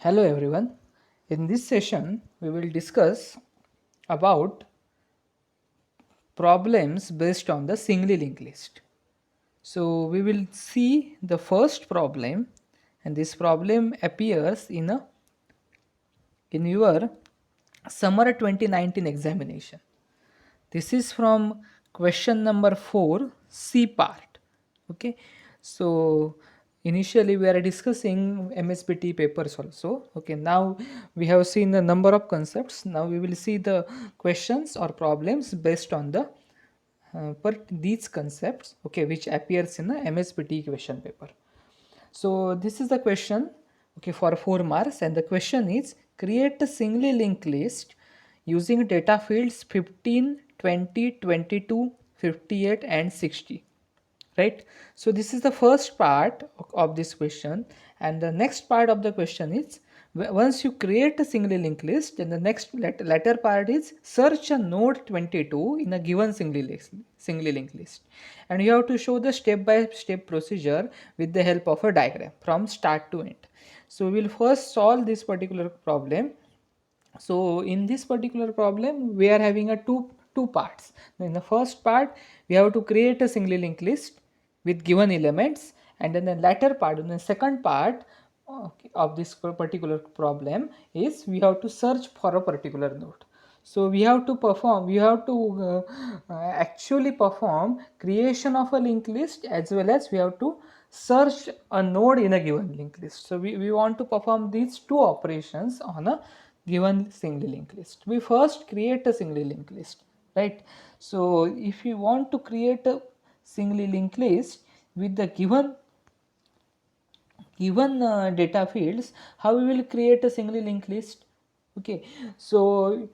Hello everyone. In this session, we will discuss about problems based on the singly linked list. So we will see the first problem, and this problem appears in your summer 2019 examination. This is from question number 4, C part. Okay, so initially we are discussing MSBT papers also. Okay, now we have seen the number of concepts. Now we will see the questions or problems based on the per these concepts, okay, which appears in the MSBT question paper. So this is the question, okay, for 4 marks, and the question is create a singly linked list using data fields 15, 20, 22, 58 and 60, right? So this is the first part of this question, and the next part of the question is once you create a singly linked list, then the next latter part is search a node 22 in a given singly linked list, and you have to show the step by step procedure with the help of a diagram from start to end. So we will first solve this particular problem. So in this particular problem we are having a two parts. In the first part we have to create a singly linked list with given elements, and then the latter part, in the second part, okay, of this particular problem is we have to search for a particular node. So we have to actually perform creation of a linked list, as well as we have to search a node in a given linked list. So we want to perform these two operations on a given singly linked list. We first create a singly linked list, right? So if you want to create a singly linked list with the given data fields, how we will create a singly linked list? Okay, so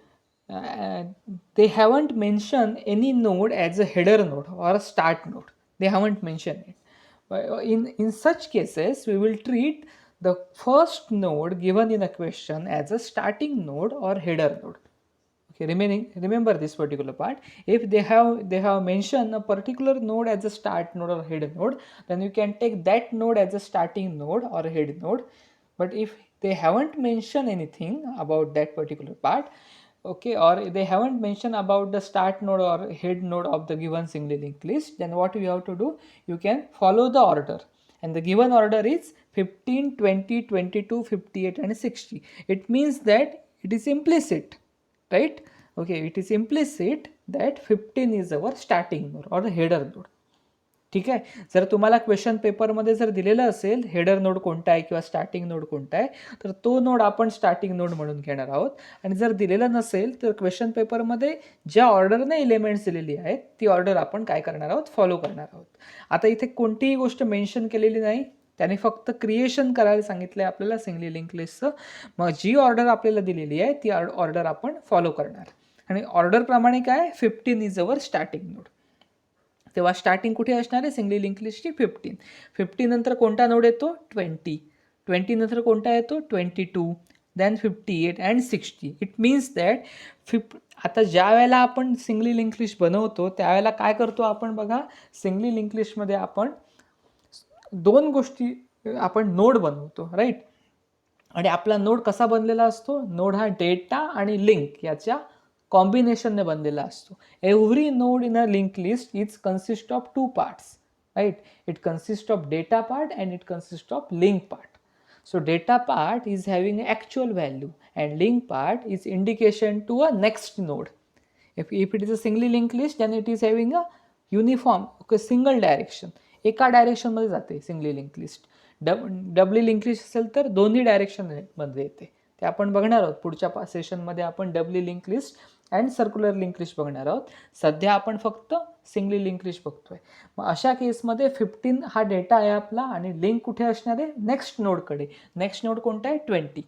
they haven't mentioned any node as a header node or a start node. They haven't mentioned it. In such cases, we will treat the first node given in a question as a starting node or header node. Okay, remember this particular part. If they have mentioned a particular node as a start node or head node, then you can take that node as a starting node or head node. But if they haven't mentioned anything about that particular part, okay, or they haven't mentioned about the start node or head node of the given singly linked list, then what you have to do, you can follow the order, and the given order is 15, 20, 22, 58 and 60. It means that it is implicit, right? Okay, it is implicit that 15 is our starting node or header node. ठीक आहे. जर तुम्हाला question पेपरमध्ये जर दिलेलं असेल header node कोणता आहे किंवा स्टार्टिंग नोड कोणता आहे, तर तो नोड आपण स्टार्टिंग नोड म्हणून घेणार आहोत. आणि जर दिलेलं नसेल तर क्वेश्चन पेपरमध्ये ज्या ऑर्डरने एलिमेंट्स दिलेली आहेत ती ऑर्डर आपण काय करणार आहोत, फॉलो करणार आहोत. आता इथे कोणतीही गोष्ट मेन्शन केलेली नाही, त्याने फक्त क्रिएशन करायला सांगितलं आहे आपल्याला सिंगली लिंक लिस्टचं. मग जी ऑर्डर आपल्याला दिलेली आहे ती ऑर्डर आपण फॉलो करणार. आणि ऑर्डरप्रमाणे काय, 15 इज अवर स्टार्टिंग नोड. तेव्हा स्टार्टिंग कुठे असणार आहे, सिंगली लिंक लिस्टची 15. 15 नंतर कोणता नोड येतो, 20. 20 नंतर कोणता येतो, 22, then 58 and 60. It means that आता ज्या वेळेला आपण सिंगली लिंक लिस्ट बनवतो त्यावेळेला काय करतो आपण बघा, सिंगली लिंक लिस्टमध्ये आपण दोन गोष्टी आपण नोड बनवतो, राईट. आणि आपला नोड कसा बनलेला असतो, नोड हा डेटा आणि लिंक याच्या कॉम्बिनेशनने बनलेला असतो. Every node in a link list is consist of two parts, right. It consist of data part and it consist of link part. So data part is having actual value and link part is indication to a next node. If it is a singly linked list, then it is having a uniform, okay, single direction. एका direction मध्ये जाते singly link list. Doubly link list असेल तर दोन्ही direction मध्ये येते. ते आपण बघणार आहोत पुढच्या सेशनमध्ये. आपण doubly link list and circular link list बघणार आहोत. सध्या आपण फक्त सिंगली लिंक लिस्ट बघतोय. मग अशा केसमध्ये 15 हा डेटा आहे आपला आणि लिंक कुठे असणार आहे, नेक्स्ट नोडकडे. नेक्स्ट नोड कोणता आहे, 20.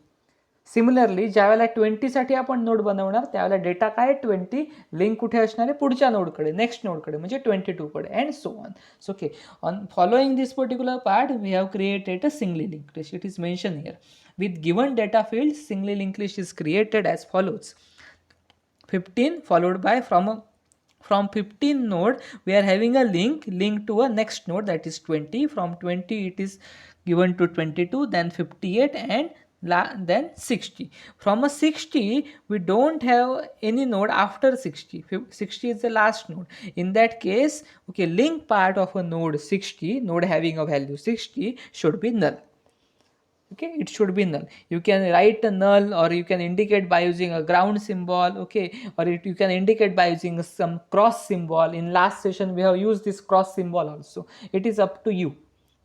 सिमिलरली ज्यावेळेला 20साठी आपण नोड बनवणार त्यावेळेला डेटा काय, 20. लिंक कुठे असणार आहे, पुढच्या नोडकडे, नेक्स्ट नोडकडे म्हणजे 22 कडे, and so on. So okay, on following this particular part we have created a singly link list. It is mention here. With given data fields, singly linked list is created as follows. 15 followed by from 15 node we are having a link to a next node, that is 20. From 20 it is given to 22, then 58 and then 60. From a 60, we don't have any node after 60. 60 is the last node. In that case, okay, link part of a node 60, node having a value 60 should be null. Okay, it should be null. You can write a null, or you can indicate by using a ground symbol, okay, or you can indicate by using some cross symbol. In last session we have used this cross symbol also. It is up to you.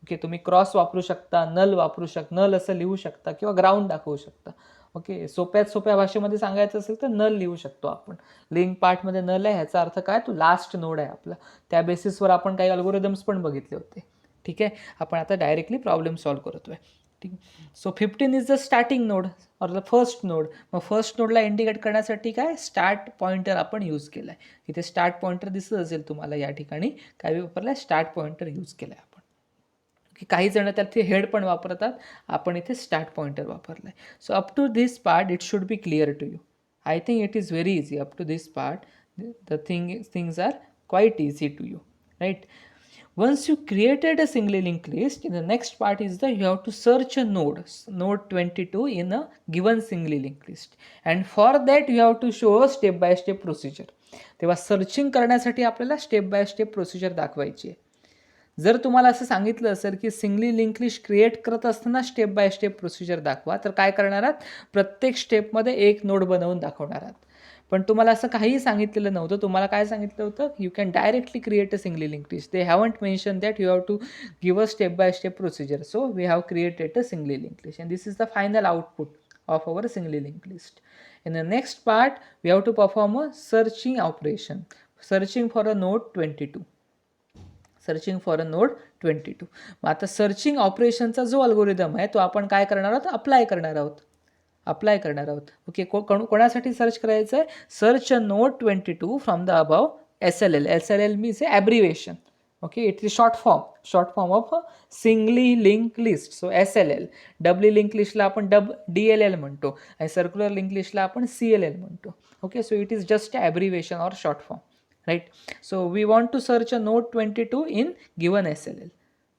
Okay, तुम्ही cross वापरू शकता, null वापरू शकता, null असं लिहू शकता किंवा ground दाखवू शकता. ओके, सोप्यात सोप्या भाषेमध्ये सांगायचं असेल तर नल लिहू शकतो आपण. लिंक पार्टमध्ये नल आहे, ह्याचा अर्थ काय, तो लास्ट नोड आहे आपला. त्या बेसिसवर आपण काही अल्गोरिदम्स पण बघितले होते. ठीक आहे, आपण आता डायरेक्टली प्रॉब्लेम सॉल्व्ह करतोय. ठीक, so 15 is the starting node और द फर्स्ट नोड. मग फर्स्ट नोडला इंडिकेट करण्यासाठी काय, स्टार्ट पॉइंटर आपण यूज केलाय. इथे स्टार्ट पॉइंटर दिसत असेल तुम्हाला, या ठिकाणी काय वापरलाय, स्टार्ट पॉइंटर यूज केलाय आपण. की काही जण त्यात हेड पण वापरतात, आपण इथे स्टार्ट पॉइंटर वापरलाय. So up to this part it should be clear to you. I think it is very easy. Up to this part the things are quite easy to you, right? Once you created a singly linked list, in the next part is that you have to search a node 22 in a given singly linked list, and for that you have to show a step by step procedure. तेव्हा searching करण्यासाठी आपल्याला step by step procedure दाखवायची आहे. जर तुम्हाला असं सांगितलं असेल की सिंगली लिंक लिस्ट क्रिएट करत असताना स्टेप बाय स्टेप प्रोसिजर दाखवा, तर काय करणार आहात, प्रत्येक स्टेपमध्ये एक नोड बनवून दाखवणार आहात. पण तुम्हाला असं काहीही सांगितलेलं नव्हतं. तुम्हाला काय सांगितलं होतं, you can directly create a singly link list. They haven't mention that you have to give a step by step procedure. So we have created a singly link list, and this is the final output of our singly linked list. In the next part, we have to perform a searching operation, searching for a node 22. Searching for a node 22. मग आता searching ऑपरेशनचा जो algorithm आहे तो आपण काय करणार आहोत, अप्लाय करणार आहोत. ओके, कोणासाठी सर्च करायचं आहे, search a node 22 from the above SLL. SLL means abbreviation. Okay, it is short form of singly link list. So SLL. Doubly link लिस्टला आपण DLL म्हणतो, आणि सर्क्युलर लिंक लिस्टला आपण CLL म्हणतो. Okay, so it is just abbreviation or short form. Right, so we want to search a node 22 in given SLL.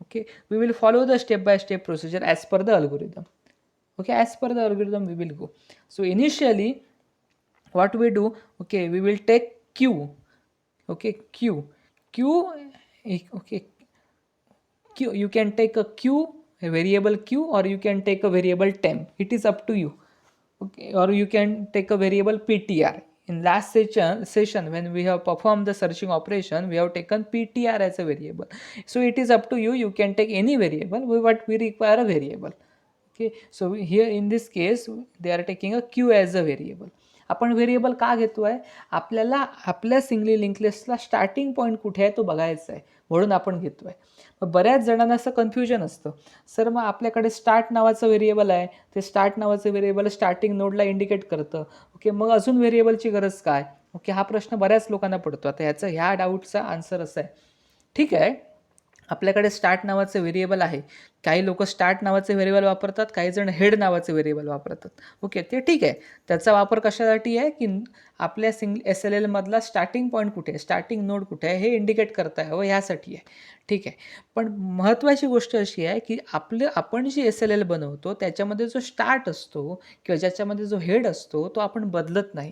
Okay, we will follow the step by step procedure as per the algorithm. Okay, as per the algorithm we will go. So initially what we do, okay, we will take Q. Okay, Q, okay, Q, you can take a Q, a variable Q, or you can take a variable temp. It is up to you. Okay, or you can take a variable PTR. In last session when we have performed the searching operation, we have taken PTR as a variable. So it is up to you. You can take any variable, but we require a variable. Okay, so here in this case they are taking a Q as a variable. आपण variable का घेतोय, आपल्याला आपल्या singly link लिस्टला starting point कुठे आहे तो बघायचा आहे, म्हणून आपण घेतोय. मग बऱ्याच जणांना असं कन्फ्युजन असतं, सर मग आपल्याकडे स्टार्ट नावाचं व्हेरिएबल आहे, ते स्टार्ट नावाचं व्हेरिएबल स्टार्टिंग नोडला इंडिकेट करतं. ओके, मग अजून व्हेरिएबलची गरज काय. ओके, हा प्रश्न बऱ्याच लोकांना पडतो. आता ह्या डाऊटचा आन्सर असा आहे, ठीक आहे, आपल्याकडे स्टार्ट नावाचं व्हेरिएबल आहे. काही लोक स्टार्ट नावाचे व्हेरिएबल वापरतात, काही जण हेड नावाचे व्हेरिएबल वापरतात. ओके, ते ठीक आहे. त्याचा वापर कशासाठी आहे, की आपल्या SLL मधला स्टार्टिंग पॉईंट कुठे आहे, स्टार्टिंग नोड कुठे आहे हे इंडिकेट करता यावं ह्यासाठी आहे. ठीक आहे, पण महत्त्वाची गोष्ट अशी आहे की आपण जी SLL बनवतो त्याच्यामध्ये जो स्टार्ट असतो किंवा ज्याच्यामध्ये जो हेड असतो तो आपण बदलत नाही.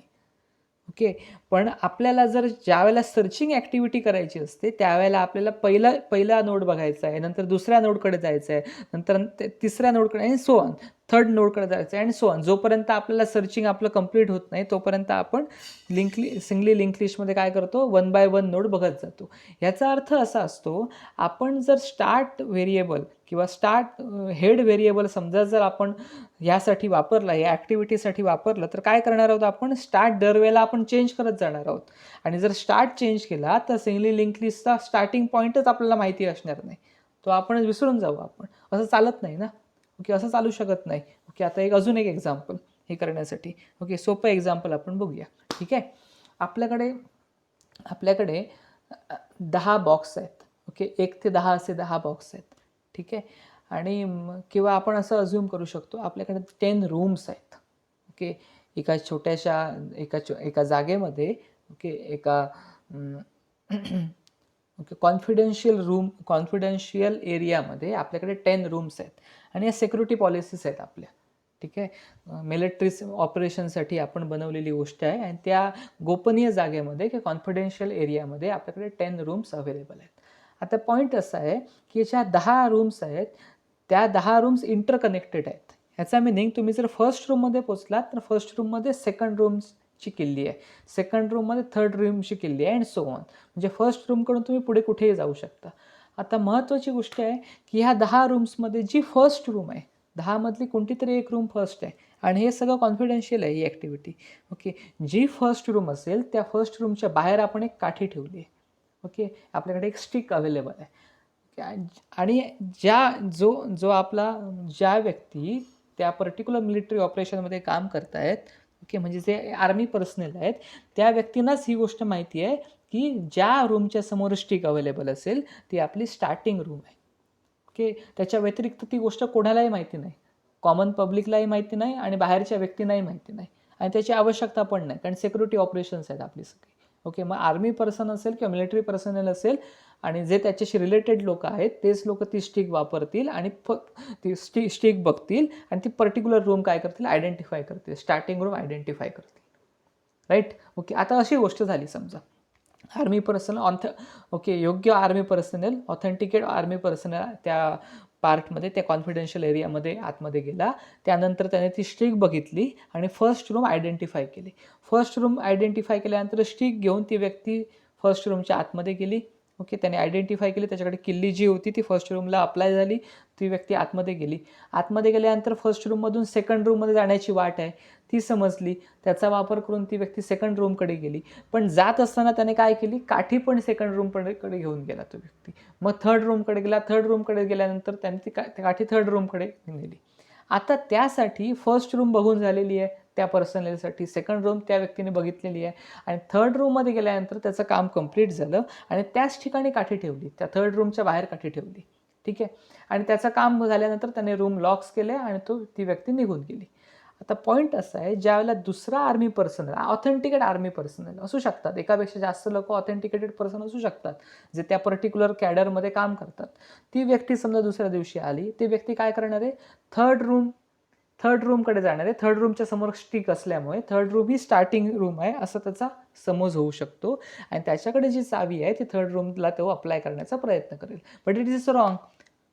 ओके, पण आपल्याला जर ज्यावेळेला सर्चिंग ॲक्टिव्हिटी करायची असते त्यावेळेला आपल्याला पहिला नोड बघायचा आहे, नंतर दुसऱ्या नोडकडे जायचं आहे, नंतर तिसऱ्या नोडकडे, आणि सो ऑन, थर्ड नोडकडे जायचं आहे, आणि सो ऑन. जोपर्यंत आपल्याला सर्चिंग आपलं कंप्लीट होत नाही तोपर्यंत आपण सिंगली लिंक लिस्टमध्ये काय करतो, 1 बाय 1 नोड बघत जातो. याचा अर्थ असा असतो, आपण जर स्टार्ट व्हेरिएबल किंवा स्टार्ट हेड व्हेरिएबल समजा जर आपण यासाठी वापरला, या ॲक्टिव्हिटीसाठी वापरलं, तर काय करणार आहोत, आपण स्टार्ट दरवेळेला आपण चेंज करत जाणार आहोत. आणि जर स्टार्ट चेंज केला तर सिंगली लिंक लिस्टचा स्टार्टिंग पॉईंटच आपल्याला माहिती असणार नाही, तो आपण विसरून जाऊ. आपण असं चालत नाही ना. ओके, असं चालू शकत नाही. ओके, आता अजून एक एक्झाम्पल हे करण्यासाठी. ओके, सोपं एक्झाम्पल आपण बघूया. ठीक आहे, आपल्याकडे 10 बॉक्स आहेत. ओके, 1 ते 10 असे 10 बॉक्स आहेत. ठीक आहे, आणि किंवा आपण असं अज्युम करू शकतो आपल्याकडे 10 रूम्स आहेत. ओके, एका छोट्याशा एका जागेमध्ये, ओके, एका ओके कॉन्फिडेन्शियल एरियामध्ये आपल्याकडे 10 रूम्स आहेत, आणि या सिक्युरिटी पॉलिसीज आहेत आपल्या. ठीक आहे, मिलिटरी ऑपरेशनसाठी आपण बनवलेली गोष्ट आहे आणि त्या गोपनीय जागेमध्ये किंवा कॉन्फिडेन्शियल एरियामध्ये आपल्याकडे 10 रूम्स अवेलेबल आहेत. आता पॉईंट असा आहे की ज्या 10 रूम्स आहेत त्या 10 रूम्स इंटरकनेक्टेड आहेत. ह्याचा मिनिंग तुम्ही जर फर्स्ट रूममध्ये पोचलात तर फर्स्ट रूममध्ये सेकंड रूमची किल्ली आहे, सेकंड रूममध्ये थर्ड रूमची किल्ली आहे अँड सो ऑन. म्हणजे फर्स्ट रूमकडून तुम्ही पुढे कुठेही जाऊ शकता. आता महत्त्वाची गोष्ट आहे की ह्या 10 रूम्समध्ये जी फर्स्ट रूम आहे, 10 मधली कोणती तरी एक रूम फर्स्ट आहे आणि हे सगळं कॉन्फिडेन्शियल आहे ही ॲक्टिव्हिटी. ओके, जी फर्स्ट रूम असेल त्या फर्स्ट रूमच्या बाहेर आपण एक काठी ठेवली आहे. ओके, आपल्याकडे एक स्टिक अवेलेबल आहे आणि ज्या व्यक्ती त्या पर्टिक्युलर मिलिटरी ऑपरेशनमध्ये काम करत आहेत, ओके, म्हणजे जे आर्मी पर्सनल आहेत त्या व्यक्तींनाच ही गोष्ट माहिती आहे की ज्या रूमच्या समोर स्टिक अवेलेबल असेल ती आपली स्टार्टिंग रूम आहे. ओके, त्याच्या व्यतिरिक्त ती गोष्ट कोणालाही माहिती नाही, कॉमन पब्लिकलाही माहिती नाही आणि बाहेरच्या व्यक्तींनाही माहिती नाही आणि त्याची आवश्यकता पण नाही, कारण सिक्युरिटी ऑपरेशन्स आहेत आपली सगळी. ओके, मग आर्मी पर्सन असेल किंवा मिलिटरी पर्सनल असेल आणि जे त्याच्याशी रिलेटेड लोक आहेत तेच लोक ती स्टिक वापरतील आणि ती स्टिक बघतील आणि ती पर्टिक्युलर रूम काय करतील, आयडेंटिफाय करतील, स्टार्टिंग रूम आयडेंटिफाय करतील. राईट. ओके, आता अशी गोष्ट झाली समजा आर्मी पर्सनल ओके, योग्य army personnel, authenticate army personnel त्या पार्टमध्ये, त्या कॉन्फिडेन्शियल एरियामध्ये आतमध्ये गेला. त्यानंतर त्याने ती स्टिक बघितली आणि फर्स्ट रूम आयडेंटिफाय केली. फर्स्ट रूम आयडेंटिफाय केल्यानंतर स्टिक घेऊन ती व्यक्ती फर्स्ट रूमच्या आतमध्ये गेली. ओके, त्याने आयडेंटिफाय केली, त्याच्याकडे किल्ली जी होती ती फर्स्ट रूमला अप्लाय झाली, ती व्यक्ती आतमध्ये गेली. आतमध्ये गेल्यानंतर फर्स्ट रूममधून सेकंड रूममध्ये जाण्याची वाट आहे ती समजली, त्याचा वापर करून ती व्यक्ती सेकंड रूमकडे गेली. पण जात असताना त्याने काय केली, काठी पण सेकंड रूमकडे घेऊन गेला तो व्यक्ती. मग थर्ड रूमकडे गेला, थर्ड रूमकडे गेल्यानंतर त्याने ती काठी थर्ड रूमकडे नेली. आता त्यासाठी फर्स्ट रूम बघून झालेली आहे त्या पर्सनलसाठी, सेकंड रूम त्या व्यक्तीने बघितलेली आहे आणि थर्ड रूममध्ये गेल्यानंतर त्याचं काम कंप्लीट झालं आणि त्याच ठिकाणी काठी ठेवली, त्या थर्ड रूमच्या बाहेर काठी ठेवली. ठीक आहे, आणि त्याचं काम झाल्यानंतर त्याने रूम लॉक्स केले आणि ती व्यक्ती निघून गेली. आता पॉईंट असा आहे, ज्यावेळेला दुसरा army personnel, authenticate army personnel असू शकतात, एकापेक्षा जास्त लोक ऑथेंटिकेटेड पर्सन असू शकतात जे त्या पर्टिक्युलर कॅडरमध्ये काम करतात. ती व्यक्ती समजा दुसऱ्या दिवशी आली, ती व्यक्ती काय करणार आहे, थर्ड रूमकडे जाणार आहे. थर्ड रूमच्या समोर स्टिक असल्यामुळे थर्ड रूम ही स्टार्टिंग रूम आहे असं त्याचा समज होऊ शकतो आणि त्याच्याकडे जी चावी आहे ती थर्ड रूमला तो अप्लाय करण्याचा प्रयत्न करेल. But it is wrong.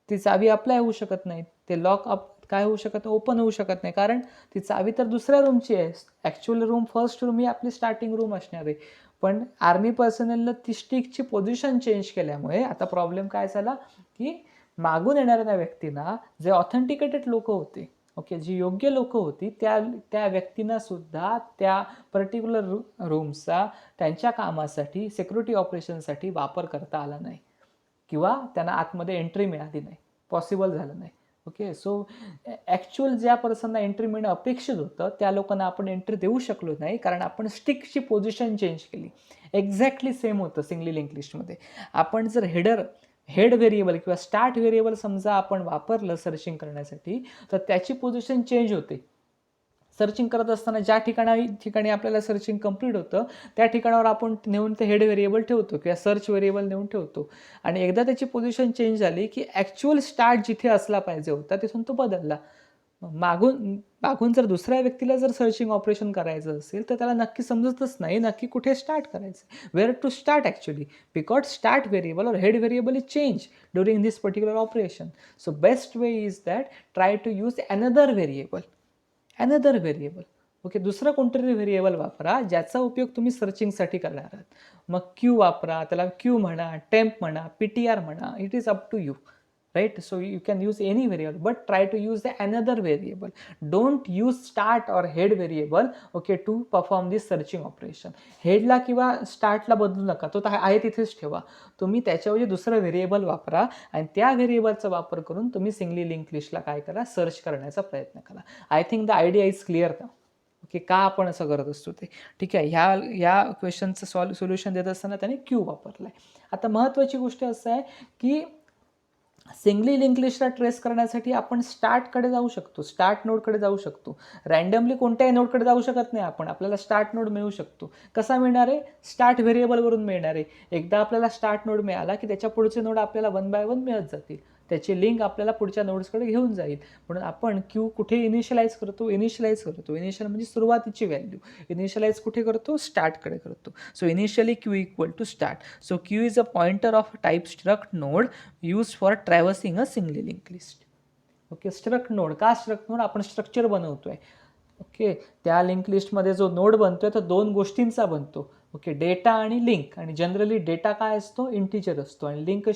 ती चावी अप्लाय होऊ शकत नाही, ते लॉक काय होऊ शकत, ओपन होऊ शकत नाही, कारण ती चावी तर दुसऱ्या रूमची आहे. ॲक्च्युअल रूम फर्स्ट रूम ही आपली स्टार्टिंग रूम असणार आहे. पण आर्मी पर्सनलनं ती स्टिकची पोझिशन चेंज केल्यामुळे आता प्रॉब्लेम काय झाला की मागून येणाऱ्या व्यक्तींना, जे ऑथेंटिकेटेड लोक होते, ओके, जी योग्य लोक होती त्या व्यक्तींना सुद्धा त्या पर्टिक्युलर रूमचा त्यांच्या कामासाठी, सिक्युरिटी ऑपरेशनसाठी वापर करता आला नाही किंवा त्यांना आतमध्ये एंट्री मिळाली नाही, पॉसिबल झालं नाही. ओके, सो ॲक्च्युअल ज्या पर्सनला एंट्री मिळणं अपेक्षित होतं त्या लोकांना आपण एंट्री देऊ शकलो नाही, कारण आपण स्टिकची पोझिशन चेंज केली. एक्झॅक्टली सेम होतं सिंगली लिंक लिस्टमध्ये. आपण जर हेड व्हेरिएबल किंवा स्टार्ट व्हेरिएबल समजा आपण वापरलं सर्चिंग करण्यासाठी, तर त्याची पोझिशन चेंज होते. सर्चिंग करत असताना ज्या ठिकाणी आपल्याला सर्चिंग कंप्लीट होतं त्या ठिकाणावर आपण नेऊन ते हेड व्हेरिएबल ठेवतो किंवा सर्च व्हेरिएबल नेऊन ठेवतो आणि एकदा त्याची पोझिशन चेंज झाली की ॲक्च्युअल स्टार्ट जिथे असला पाहिजे होता तिथून तो बदलला. मागून जर दुसऱ्या व्यक्तीला जर सर्चिंग ऑपरेशन करायचं असेल तर त्याला नक्की समजतच नाही नक्की कुठे स्टार्ट करायचं, where to start actually, because start variable or head variable is change during this particular operation. So best way is that try to use another variable. Okay, दुसरं कोणतरी व्हेरिएबल वापरा ज्याचा उपयोग तुम्ही सर्चिंगसाठी करणार आहात. मग क्यू वापरा, त्याला क्यू म्हणा, टेम्प म्हणा, PTR म्हणा, it is up to you. right? So you can use any variable, but try to use the another variable. Don't use start or head variable, okay, to perform this searching operation. हेडला किंवा स्टार्टला बदलू नका, तो आहे तिथेच ठेवा. तुम्ही त्याच्याऐवजी दुसरं व्हेरिएबल वापरा आणि त्या व्हेरिएबलचा वापर करून तुम्ही सिंगली लिंक लिस्टला काय करा, सर्च करण्याचा प्रयत्न करा. I think the idea is clear ना. ओके, का आपण असं करत असतो ते. ठीक आहे, ह्या क्वेश्चनचं सोल्युशन देत असताना त्याने क्यू वापरलाय. आता महत्त्वाची गोष्ट असं आहे की सिंगली लिंक लिस्टला ट्रेस करण्यासाठी आपण स्टार्टकडे जाऊ शकतो, स्टार्ट नोडकडे जाऊ शकतो. रँडमली कोणत्याही नोडकडे जाऊ शकत नाही आपण. आपल्याला स्टार्ट नोड मिळू शकतो. कसा मिळणार आहे? स्टार्ट व्हेरिएबलवरून मिळणार आहे. एकदा आपल्याला स्टार्ट नोड मिळाला की त्याच्या पुढचे नोड आपल्याला 1 by 1 मिळत जातील. त्याची लिंक आपल्याला पुढच्या नोड्सकडे घेऊन जाईल. म्हणून आपण क्यू कुठे इनिशियलाइज करतो, इनिशियल म्हणजे सुरुवातीची व्हॅल्यू. इनिशियलाइज कुठे करतो, स्टार्टकडे करतो. So initially q equal to start. So Q is a pointer of type struct node use for traversing a singly link list. Okay, struct node का स्ट्रक्ट नोड, आपण structure बनवतोय. Okay, त्या link लिस्टमध्ये जो नोड बनतोय तो दोन गोष्टींचा बनतो. ओके, डेटा आणि लिंक. आणि जनरली डेटा काय असतो, इंटिजर असतो. आणि लिंक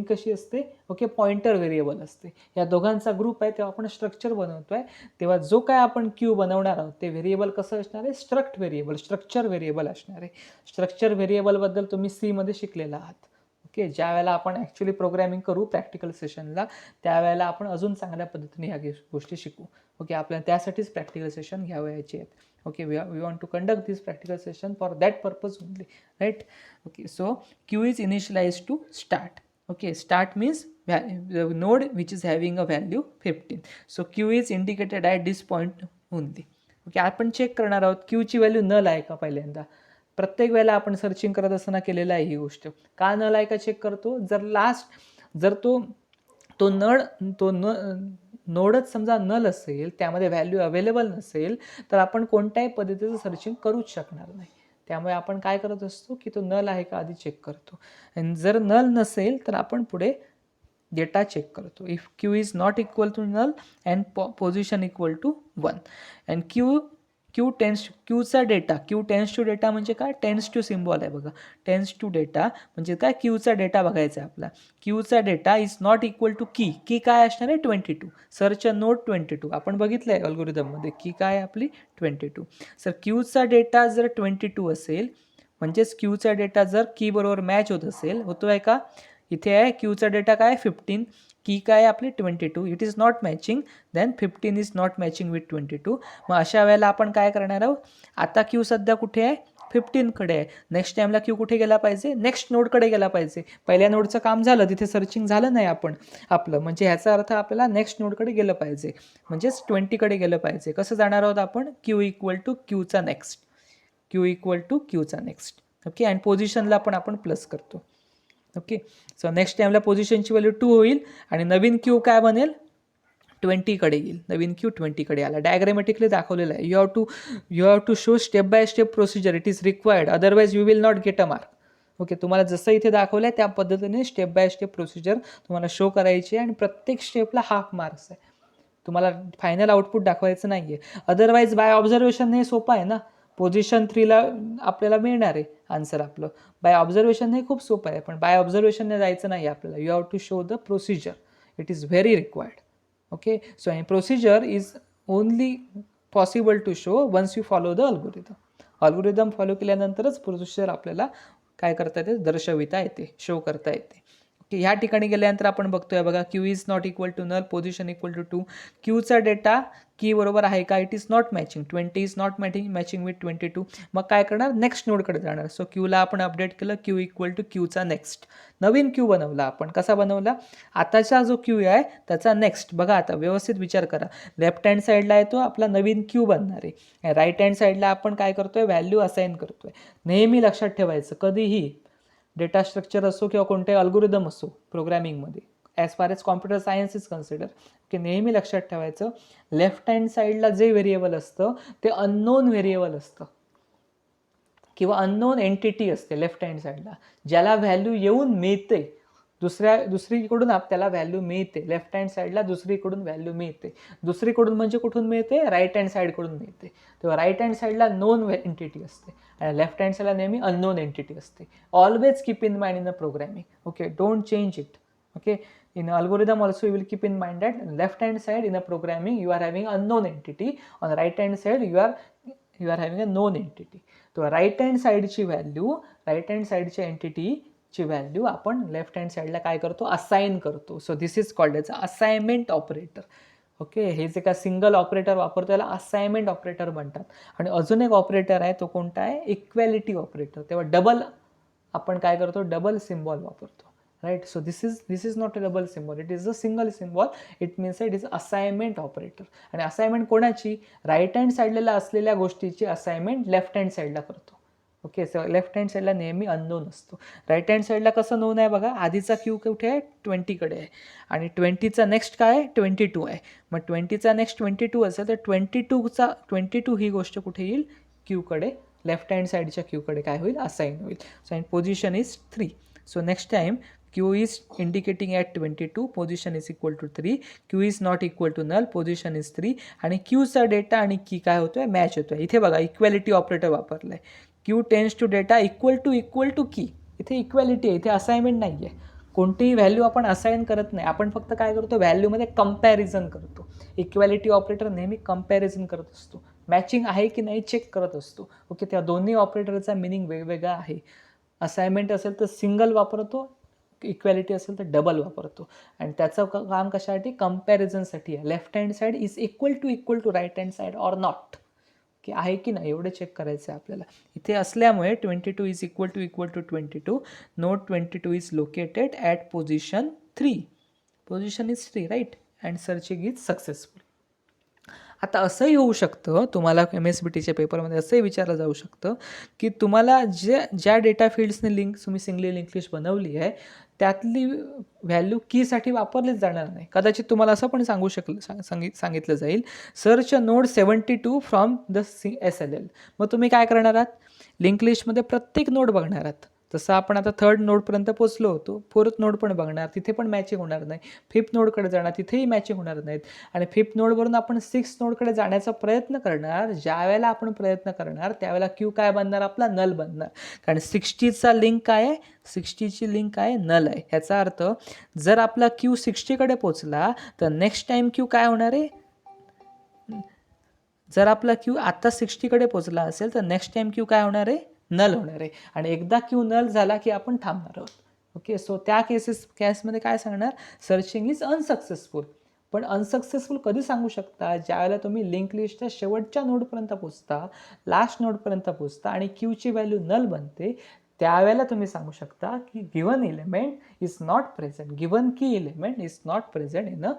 कशी असते, ओके, पॉइंटर व्हेरिएबल असते. या दोघांचा ग्रुप आहे, तेव्हा आपण स्ट्रक्चर बनवतोय. तेव्हा जो काय आपण क्यू बनवणार आहोत ते व्हेरिएबल कसं असणार आहे, स्ट्रक्चर व्हेरिएबल असणार आहे. स्ट्रक्चर व्हेरिएबलबद्दल तुम्ही सी मध्ये शिकलेला आहात. ओके, ज्या वेळेला आपण ॲक्च्युली प्रोग्रॅमिंग करू प्रॅक्टिकल सेशनला, त्यावेळेला आपण अजून चांगल्या पद्धतीने ह्या गोष्टी शिकू. ओके, आपल्याला त्यासाठीच प्रॅक्टिकल सेशन घ्यावयाचे आहेत. Okay, we want to conduct this practical session for that purpose only, right. Okay, so Q is initialize to start. Okay, start means the node which is having a value 15. So Q is indicated at this point only. Okay, आपण check करणार आहोत क्यूची value null आहे का. पहिल्यांदा प्रत्येक वेळेला आपण searching करत असताना केलेलं आहे ही गोष्ट. का नल आहे का चेक करतो. जर तो नोडच समजा नल असेल, त्यामध्ये व्हॅल्यू अवेलेबल नसेल, तर आपण कोणत्याही पद्धतीचं सर्चिंग करूच शकणार नाही. त्यामुळे आपण काय करत असतो की तो नल आहे का आधी चेक करतो. आणि जर नल नसेल तर आपण पुढे डेटा चेक करतो. If q is not equal to null and position equal to 1 and क्यूचा डेटा, क्यू टेन्स टू डेटा म्हणजे काय, टेन्स टू सिम्बॉल आहे बघा. टेन्स टू डेटा म्हणजे काय, क्यूचा डेटा बघायचा आहे आपला. क्यूचा data is not equal to key काय असणार आहे 22. सर्च अ नोड 22 आपण बघितलं आहे अल्गोरिदममध्ये. की काय आपली 22. सर क्यूचा डेटा जर 22 असेल म्हणजेच क्यूचा डेटा जर की बरोबर मॅच होत असेल, होतोय का. इथे आहे क्यूचा डेटा काय 15, की काय आपली 22. It is not matching, then 15 is not matching with 22. मग अशा वेळेला आपण काय करणार आहोत, आता क्यू सध्या कुठे आहे 15 कडे आहे. नेक्स्ट टाइमला क्यू कुठे गेला पाहिजे, नेक्स्ट नोडकडे गेला पाहिजे. पहिल्या नोडचं काम झालं, तिथे सर्चिंग झालं नाही आपलं, म्हणजे ह्याचा अर्थ आपल्याला नेक्स्ट नोडकडे गेलं पाहिजे, म्हणजेच 20 कडे गेलं पाहिजे. कसं जाणार आहोत आपण, क्यू इक्वल टू क्यूचा नेक्स्ट. ओके, आणि पोझिशनला पण आपण प्लस करतो. ओके, सो नेक्स्ट टाइमला पोझिशनची व्हॅल्यू 2 होईल आणि नवीन क्यू काय बनेल 20 कडे येईल. नवीन क्यू 20 कडे आला. डायग्रामॅटिकली दाखवलेलं आहे. You have to show step by step procedure. It is required, otherwise you will not get a mark. Okay, तुम्हाला जसं इथे दाखवलं आहे त्या पद्धतीने स्टेप बाय स्टेप प्रोसिजर तुम्हाला शो करायची आहे आणि प्रत्येक स्टेपला हाफ मार्क्स आहे. तुम्हाला फायनल आउटपुट दाखवायचं नाही आहे. अदरवाईज बाय ऑब्झर्वेशन हे सोपं आहे ना. पोझिशन 3ला आपल्याला मिळणार आहे आन्सर आपलं. बाय ऑब्झर्वेशन हे खूप सोपं आहे, पण बाय ऑब्झर्वेशनने जायचं नाही आपल्याला. You have to show the procedure. It is very required. Okay, so procedure is only possible to show once you follow the algorithm follow केल्यानंतरच प्रोसिजर आपल्याला काय करता येते, दर्शविता येते, शो करता येते. ओके, ह्या ठिकाणी गेल्यानंतर आपण बघतोय बघा, q is not equal to null, position equal to 2. क्यूचा डेटा की बरोबर आहे का, it is not matching, 20 is not matching with 22. मग काय करणार, नेक्स्ट नोडकडे जाणार. सो क्यूला आपण अपडेट केलं, क्यू इक्वल टू क्यूचा नेक्स्ट. नवीन क्यू बनवला आपण. कसा बनवला, आताचा जो क्यू आहे त्याचा नेक्स्ट. बघा आता व्यवस्थित विचार करा. लेफ्ट हँड साईडला आहे तो आपला नवीन क्यू बनणार आहे. राईट हँड साईडला आपण काय करतोय, व्हॅल्यू असाइन करतोय. नेहमी लक्षात ठेवायचं, कधीही डेटा स्ट्रक्चर असो किंवा कोणते अल्गोरिदम असो प्रोग्रॅमिंगमध्ये, as far as computer science is consider, की नेहमी लक्षात ठेवायचं लेफ्ट हँड साईडला जे व्हेरिएबल असतं ते अननोन व्हेरिएबल असतं किंवा अननोन एंटिटी असते लेफ्ट हँड साईडला, ज्याला व्हॅल्यू येऊन मिळते. दुसरीकडून आपल्याला व्हॅल्यू मिळते. लेफ्ट हँड साईडला दुसरीकडून व्हॅल्यू मिळते. दुसरीकडून म्हणजे कुठून मिळते, राईट हँड साईडकडून मिळते. तेव्हा राईट हँड साईडला नोन एंटिटी असते आणि लेफ्ट हँड साईडला नेहमी अननोन एंटिटी असते. Always keep in mind in a programming. Okay, don't change it. Okay, in algorithm also you will keep in mind that left hand side in a programming you are having unknown entity, on the right hand side you are having a known entity. So right hand side ची value, right hand साईडच्या entity ची value आपण left hand साईडला काय करतो, assign करतो. So this is called as assignment operator. Okay, हे जे काय सिंगल ऑपरेटर वापरतो त्याला असाइनमेंट ऑपरेटर म्हणतात. आणि अजून एक ऑपरेटर आहे, तो कोणता आहे, इक्वॅलिटी ऑपरेटर. तेव्हा डबल आपण काय करतो, डबल सिम्बॉल वापरतो. Right, so this is not a double symbol, it is a single symbol. It means it is assignment operator. आणि असाइनमेंट कोणाची, राईट हँड साईडला असलेल्या गोष्टीची असाइनमेंट लेफ्ट हँड साईडला करतो. ओके. सो लेफ्ट हँड साईडला नेहमी अननोन असतो. राईट हँड साईडला कसं नोन आहे बघा, आधीचा क्यू कुठे आहे, 20कडे आहे आणि 20चा नेक्स्ट काय आहे, 22 आहे. मग 20चा नेक्स्ट 22 असेल तर 22 ही गोष्ट कुठे येईल, क्यूकडे, लेफ्ट हँड साईडच्या क्यूकडे काय होईल, असाइन होईल. So and position is 3. So next time Q is indicating at 22, position is equal to 3. Q is not equal to null, position is 3. आणि Qचा डेटा आणि की काय होतोय, मॅच होतोय. इथे बघा इक्वॅलिटी ऑपरेटर वापरलाय. Q tens to data equal to key. इथे इक्वॅलिटी आहे, इथे असाइनमेंट नाही आहे. कोणतीही व्हॅल्यू आपण असाइन करत नाही, आपण फक्त काय करतो, व्हॅल्यूमध्ये कंपॅरिझन करतो. इक्वॅलिटी ऑपरेटर नेहमी कंपॅरिझन करत असतो, मॅचिंग आहे की नाही चेक करत असतो. ओके. त्या दोन्ही ऑपरेटरचा मिनिंग वेगवेगळा आहे. असाइनमेंट असेल तर सिंगल वापरतो, इक्वॅलिटी असेल तर डबल वापरतो. आणि त्याचं काम कशासाठी, कंपॅरिझनसाठी आहे. Left hand side is equal to right hand side or not, की आहे की नाही एवढं चेक करायचं आहे आपल्याला. इथे असल्यामुळे 22 is equal to 22. Note 22 is located at position 3. Position is 3 right, and searching is successful. आता असंही होऊ शकतं, तुम्हाला MSBTच्या पेपरमध्ये असंही विचारलं जाऊ शकतं की तुम्हाला ज्या डेटा फील्ड्सने तुम्ही सिंगली लिंक लिस्ट बनवली आहे त्यातली व्हॅल्यू कीसाठी वापरलीच जाणार नाही. कदाचित तुम्हाला असं पण सांगितलं जाईल, search node 72 from the SLL. मग तुम्ही काय करणार आहात, लिंक लिस्टमध्ये प्रत्येक नोड बघणार आहात. तसं आपण आता 3rd नोडपर्यंत पोचलो होतो, 4th नोड पण बघणार, तिथे पण मॅचिंग होणार नाही. 5th नोडकडे जाणार, तिथेही मॅचिंग होणार नाहीत. आणि 5th नोडवरून आपण 6th नोडकडे जाण्याचा प्रयत्न करणार. ज्या वेळेला आपण प्रयत्न करणार त्यावेळेला क्यू काय बनणार, आपला नल बनणार. कारण 60चा लिंक काय आहे, 60ची लिंक काय आहे, नल आहे. ह्याचा अर्थ जर आपला क्यू 60कडे पोचला तर नेक्स्ट टाइम क्यू काय होणार आहे, जर आपला क्यू आता 60कडे पोचला असेल तर नेक्स्ट टाइम क्यू काय होणार आहे, नल होणार आहे. आणि एकदा क्यू नल झाला की आपण थांबणार आहोत. ओके. सो त्या केसमध्ये काय सांगणार, सर्चिंग इज अनसक्सेसफुल. पण अनसक्सेसफुल कधी सांगू शकता, ज्यावेळेला तुम्ही लिंक लिस्टच्या शेवटच्या नोडपर्यंत पोचता, लास्ट नोडपर्यंत पोचता आणि क्यूची व्हॅल्यू नल बनते, त्यावेळेला तुम्ही सांगू शकता की given element is not present, given key element is not present in a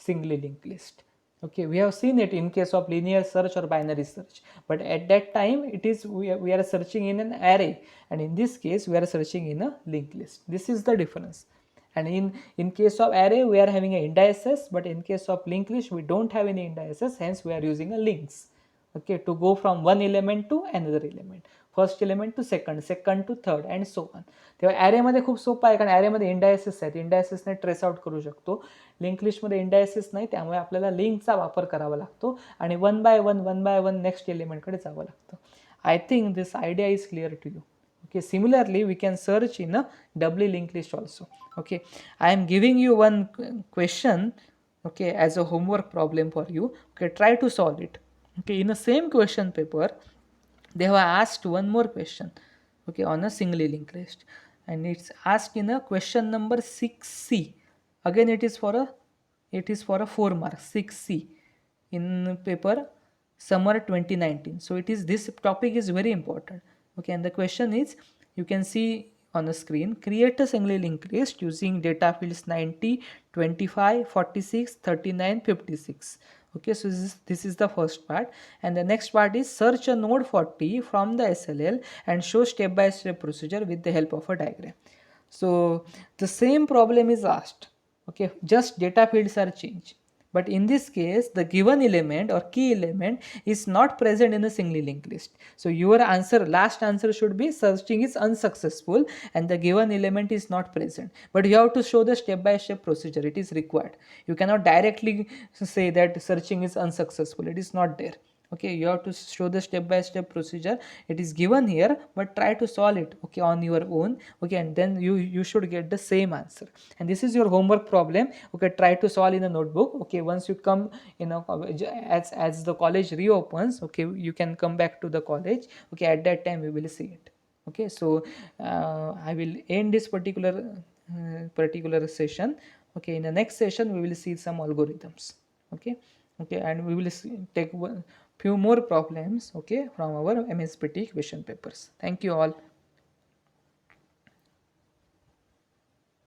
singly link list. Okay, we have seen it in case of linear search or binary search, but at that time we are searching in an array, and in this case we are searching in a linked list. This is the difference. And in case of array we are having an indices, but in case of linked list we don't have any indices, hence we are using a links. Okay, to go from one element to another element, first element to second to third and so on. तेव्हा ॲरेमध्ये खूप सोपं आहे, कारण ॲरेमध्ये indices आहेत, इंडायसेसने trace out करू शकतो. Link लिस्टमध्ये इंडायसेस नाही, त्यामुळे आपल्याला लिंकचा वापर करावा लागतो आणि वन बाय वन नेक्स्ट एलिमेंटकडे जावं लागतं. I think this idea is clear to you. Okay, similarly we can search in a doubly linked list also. Okay, I am giving you one question, okay, as a homework problem for you. Okay, try to solve it. Okay, in the same question paper they have asked one more question, okay, on a singly linked list, and it's asked in a question number 6C. Again it is for a 4 mark, 6C in paper summer 2019. So it is, this topic is very important. Okay, and the question is, you can see on the screen, create a singly linked list using data fields 90, 25, 46, 39, 56. Okay, so this is the first part, and the next part is search a node 40 from the SLL and show step by step procedure with the help of a diagram. So the same problem is asked. Okay, just data fields are changed, but in this case the given element or key element is not present in a singly linked list. So your answer, last answer should be searching is unsuccessful and the given element is not present, but you have to show the step by step procedure. It is required. You cannot directly say that searching is unsuccessful, it is not there. Okay, you have to show the step by step procedure. It is given here, but try to solve it, okay, on your own. Okay, and then you should get the same answer, and this is your homework problem. Okay, try to solve in a notebook. Okay, once you come in a, as the college reopens, okay, you can come back to the college. Okay, at that time we will see it. Okay, so I will end this particular session. Okay, in the next session we will see some algorithms. Okay, and we will take few more problems, okay, from our MSBT question papers. Thank you all.